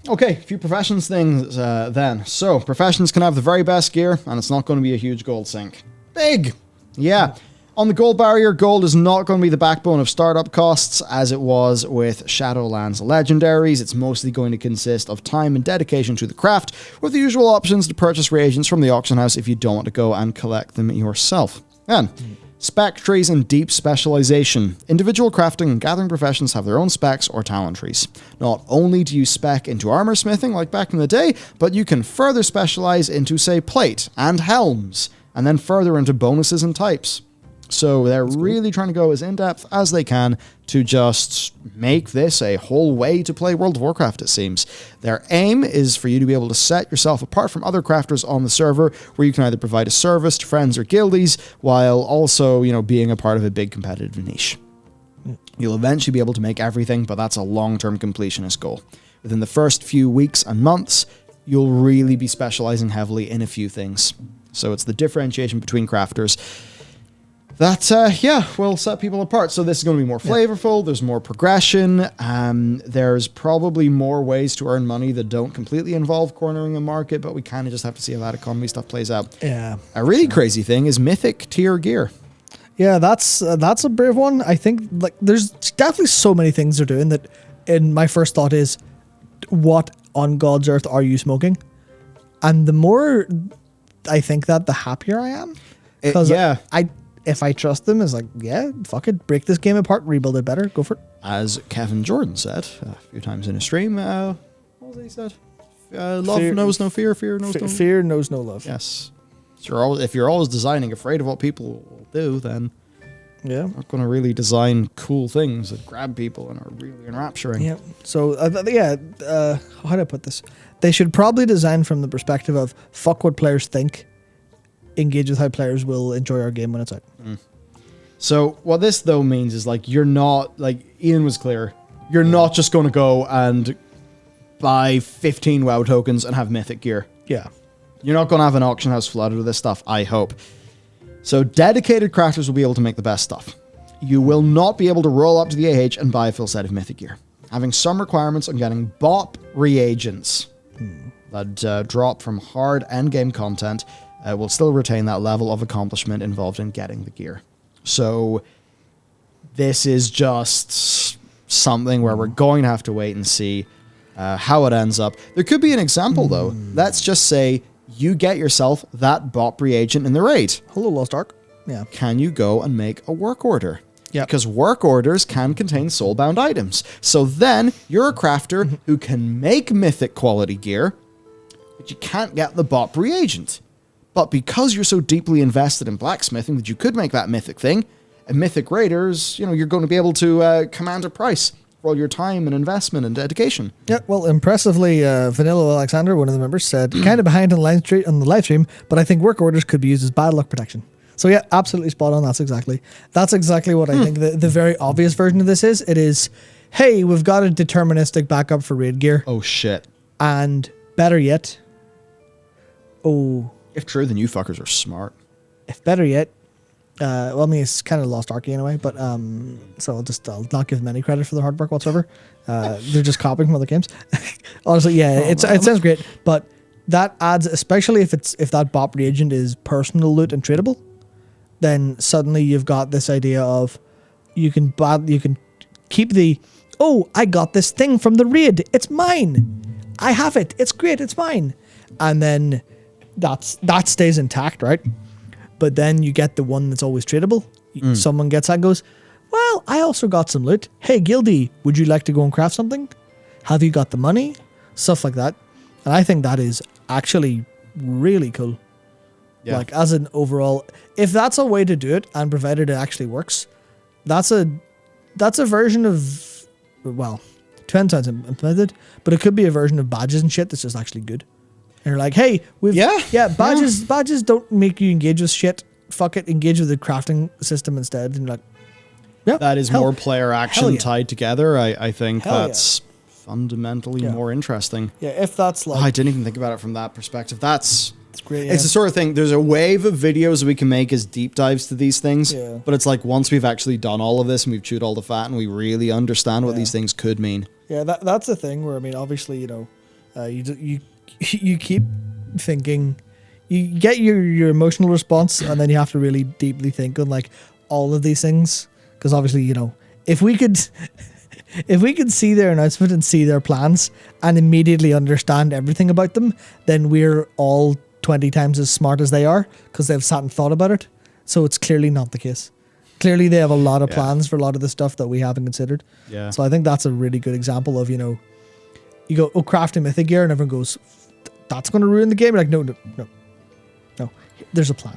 Okay, a few professions things then. So, professions can have the very best gear, and it's not going to be a huge gold sink. Big! Yeah. On the gold barrier, gold is not going to be the backbone of startup costs as it was with Shadowlands Legendaries. It's mostly going to consist of time and dedication to the craft, with the usual options to purchase reagents from the auction house if you don't want to go and collect them yourself. Then, spec trees and deep specialization. Individual crafting and gathering professions have their own specs or talent trees. Not only do you spec into armor smithing like back in the day, but you can further specialize into, say, plate and helms, and then further into bonuses and types. So they're really trying to go as in-depth as they can to just make this a whole way to play World of Warcraft, it seems. Their aim is for you to be able to set yourself apart from other crafters on the server, where you can either provide a service to friends or guildies, while also, being a part of a big competitive niche. You'll eventually be able to make everything, but that's a long-term completionist goal. Within the first few weeks and months, you'll really be specializing heavily in a few things. So it's the differentiation between crafters that, will set people apart. So this is going to be more flavorful. There's more progression. There's probably more ways to earn money that don't completely involve cornering a market, but we kind of just have to see how that economy stuff plays out. Yeah. A really crazy thing is Mythic tier gear. Yeah, that's a brave one. I think there's definitely so many things they're doing that, in my first thought is, what on God's earth are you smoking? And the more I think that, the happier I am. Because if I trust them, it's like, yeah, fuck it, break this game apart, rebuild it better, go for it. As Kevin Jordan said a few times in a stream, what was it he said? Love knows no fear, fear knows no love. Fear knows no love. Yes. So if you're always designing afraid of what people will do, then you're not going to really design cool things that grab people and are really enrapturing. Yeah. So, how do I put this? They should probably design from the perspective of fuck what players think, engage with how players will enjoy our game when it's out. So what this though means is you're not, Ian was clear, you're not just going to go and buy 15 WoW tokens and have Mythic gear. Yeah. You're not going to have an auction house flooded with this stuff, I hope. So dedicated crafters will be able to make the best stuff. You will not be able to roll up to the AH and buy a full set of Mythic gear. Having some requirements on getting BOP reagents that drop from hard endgame content will still retain that level of accomplishment involved in getting the gear. So this is just something where we're going to have to wait and see how it ends up. There could be an example, though. Let's just say you get yourself that BOP reagent in the raid. Hello, Lost Ark. Yeah. Can you go and make a work order? Yeah. Because work orders can contain soulbound items. So then you're a crafter who can make Mythic quality gear, but you can't get the BOP reagent. But because you're so deeply invested in blacksmithing that you could make that Mythic thing, and Mythic Raiders, you're going to be able to command a price for all your time and investment and dedication. Yeah, well, impressively, Vanilla Alexander, one of the members, said, kind of behind on the live stream, but I think work orders could be used as bad luck protection. So yeah, absolutely spot on. That's exactly what I think the very obvious version of this is. It is, hey, we've got a deterministic backup for raid gear. Oh, shit. And better yet, if true, then you fuckers are smart. If better yet, well, I mean, it's kind of Lost Ark anyway, but so I'll not give them any credit for their hard work whatsoever. They're just copying from other games. Honestly, yeah, it sounds great, but that adds, especially if that BOP reagent is personal loot and tradable, then suddenly you've got this idea of you can keep the, I got this thing from the raid, it's mine, I have it, it's great, it's mine, and then that stays intact, right? But then you get the one that's always tradable. Someone gets that and goes, well, I also got some loot. Hey, Guildie, would you like to go and craft something? Have you got the money? Stuff like that. And I think that is actually really cool. Yeah. As an overall, if that's a way to do it, and provided it actually works, that's a version of, well, depends how it's implemented, but it could be a version of badges and shit that's just actually good. And you're like, hey, badges don't make you engage with shit. Fuck it, engage with the crafting system instead. And you're like, that is more player action tied together. I think that's fundamentally more interesting. Yeah, if that's I didn't even think about it from that perspective. That's great. Yeah. It's the sort of thing, there's a wave of videos we can make as deep dives to these things, but it's like once we've actually done all of this and we've chewed all the fat and we really understand what these things could mean. Yeah, that's the thing where, I mean, obviously, You keep thinking, you get your emotional response, and then you have to really deeply think on like all of these things, because obviously, you know, if we could see their announcement and see their plans and immediately understand everything about them, then we're all 20 times as smart as they are, because they've sat and thought about it. So it's clearly not the case. Clearly they have a lot of plans for a lot of the stuff that we haven't considered. Yeah. So I think that's a really good example of, you know, you go, oh, crafting Mythic gear, and everyone goes, that's going to ruin the game. You're like, no. There's a plan.